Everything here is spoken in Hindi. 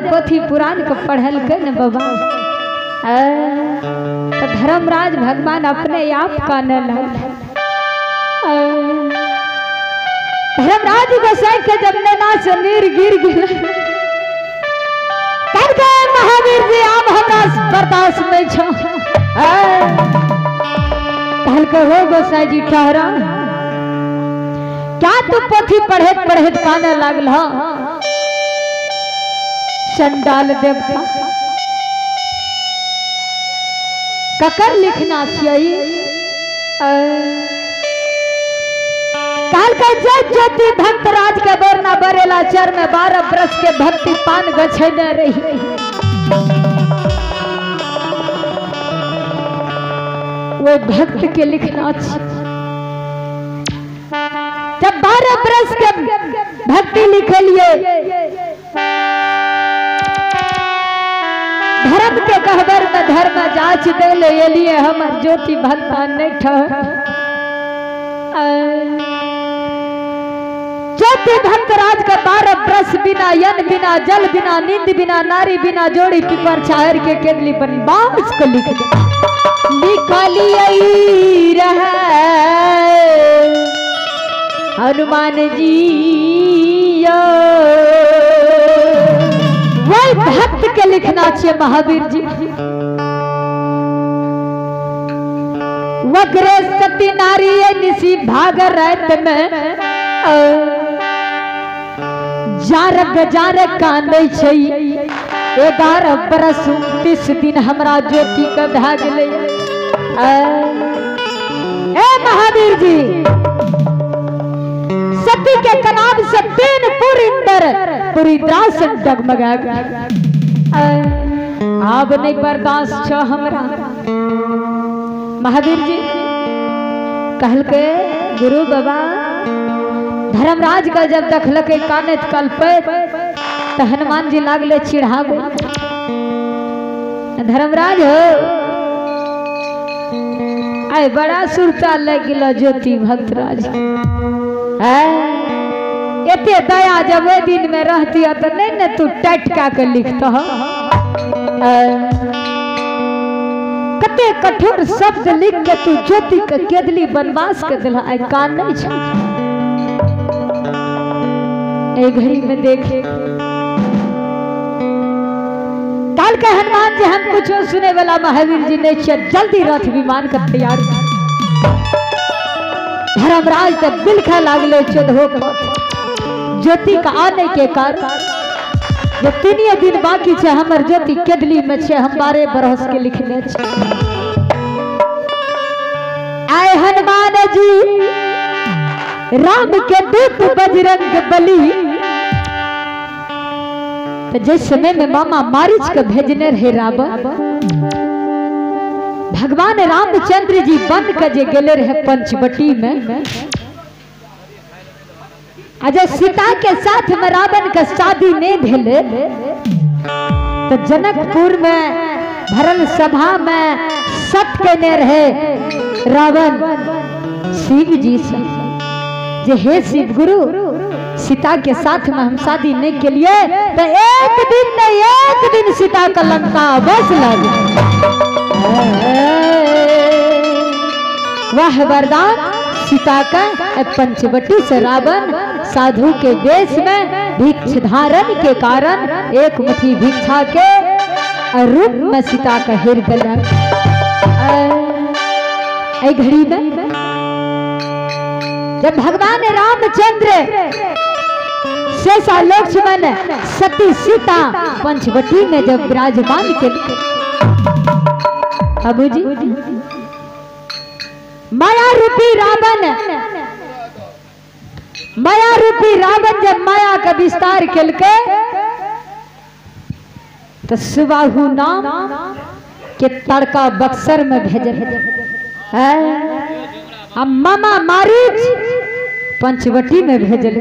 पोथी पुराण के पढ़ल के न बाबा तो धर्मराज भगवान अपने आप काने लगे। धर्मराज गोसाई के जब नैना से नीर गिर गिर कर गए महावीर जी आप हमरा बर्दाश्त नहीं छो। कहल के हो गोसाई जी ठहरा, क्या तू पोथी पढ़े पढ़े काने लागल हो? चंडाल देवता ककर लिखना चाहिए? काल का जय ज्योति भक्त राज के बोरना बरेला चर में 12 बरस के भक्ति पान गछने रही। वो भक्त के लिखना जब 12 बरस के भक्ति लिखलिए धर्म के कहबर में धर्म जांच दे ले लिए हमर ज्योति भगवान नहीं ठहर। ज्योति भक्त राज का 12 बरस बिना यन बिना जल बिना नींद बिना नारी बिना जोड़ी पिपर छाहर के केदली बन बांस को लिख लिखलिए हनुमान जी वही भक्त के लिखना चाहिए महावीर जी। वग्रे सती नारी निसी भाग रात में जारक जारक कांदे छै 11 बरस 29 दिन हमरा ज्योति के भाग ले। ए महावीर जी सती के कनाब से 3 पूरी द्रासन डगमगा अब नहीं बर्दाश्त छ हमरा। महावीर जी कहल के गुरु बाबा धर्मराज का जब देखलक काने कल्पे तो हनुमान जी लागले चिढ़ावे। धर्मराज हो आए बड़ा सुरता लग गया ज्योति भक्तराज एते दया जब वो दिन में रहती है तो नहीं न तू टटका के लिखता हो। कते कठोर शब्द लिख के तू ज्योति के केदली बनवास के दिला आई कान नहीं छ। ए घड़ी में देखे काल के हनुमान जी हम कुछ सुने वाला महावीर जी ने जल्दी रथ विमान का तैयार। धर्मराज तो बिलखा लागले चोदहो ज्योति का आने के कारण जो 3 दिन बाकी छे हमर ज्योति केदली में छे हम 12 बरस के लिखने छे। आए हनुमान जी राम के दूत बजरंग बली तो जिस समय में मामा मारीच के भेजने रहे रावण भगवान रामचंद्र जी बन के जे गेले रहे पंचवटी में अजय सीता के साथ में रावण के शादी नहीं भेले तो जनकपुर में भरल सभा में सत कहने रहे रावण शिव जी से जे हे शिव गुरु सीता के साथ में हम शादी नहीं के लिए तो एक दिन सीता का लंका बस लगे। वह वरदान सीता का पंचवटी से रावण साधु के वेश में भिक्ष धारण के कारण एक मुट्ठी भिक्षा के रूप में सीता का हृदय घड़ी में जब भगवान रामचंद्र शेषा लक्ष्मण सती सीता पंचवटी में जब विराजमान के बाबू जी माया रूपी रावण जब माया का विस्तार खेल के तो सुबाहु नाम के तड़का बक्सर में भेजे मामा मारीच पंचवटी में भेजल।